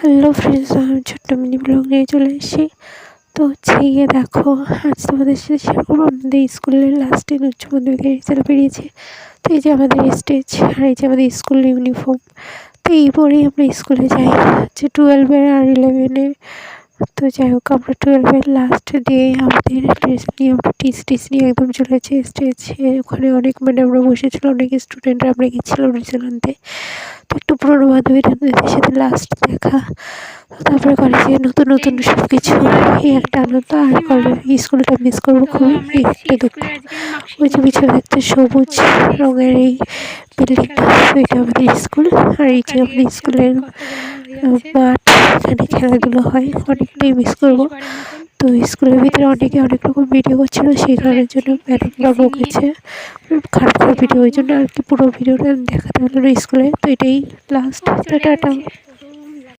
Hello friends, আমি ছোট্ট mini blog নিয়ে চলে এসেছি। তো হচ্ছে গিয়ে দেখো, আজ তোমাদের সাথে শেয়ার করবো আমাদের স্কুলের লাস্ট দিন উচ্চ মাধ্যমিকের রেজাল্ট বেরিয়েছে। তো এই যে আমাদের স্টেজ, আর এই যে আমাদের স্কুলের ইউনিফর্ম। তো এই পরেই আমরা স্কুলে যাই, হচ্ছে 12-এর আর 11-এর। তো যাই হোক, আমরা 12-এর লাস্ট ডে আমাদের ড্রেস নিয়ে আমরা টিস নিয়ে একদম চলেছে স্টেজে। ওখানে অনেক ম্যাডামরা বসেছিল, অনেক স্টুডেন্টরা আমরা গেছিলাম রেজাল্ট আনতে। তো একটু পুরোনো বান্ধবীদের সাথে লাস্ট দেখা, তারপরে কলেজে নতুন নতুন সব কিছু, এই একটা আনন্দ। আর কলেজ স্কুলটা মিস করবো খুবই, এই একটা দুঃখ। ওই যে পিছনে দেখতে সবুজ রঙের এই বিল্ডিংটা, ওইটা আমাদের স্কুল। আর এই যে আমাদের স্কুলের মাঠ, এখানে খেলাধুলো হয়, অনেকটাই মিস করবো। তো স্কুলের ভিতরে অনেকে অনেক রকম ভিডিও করছিল, সেই কারণের জন্য ম্যাডামরা বকেছে খারাপ খারাপ ভিডিও, ওই জন্য আর কি পুরো ভিডিওটা দেখাতে হলো না স্কুলে। তো এটাই লাস্ট, টাটা।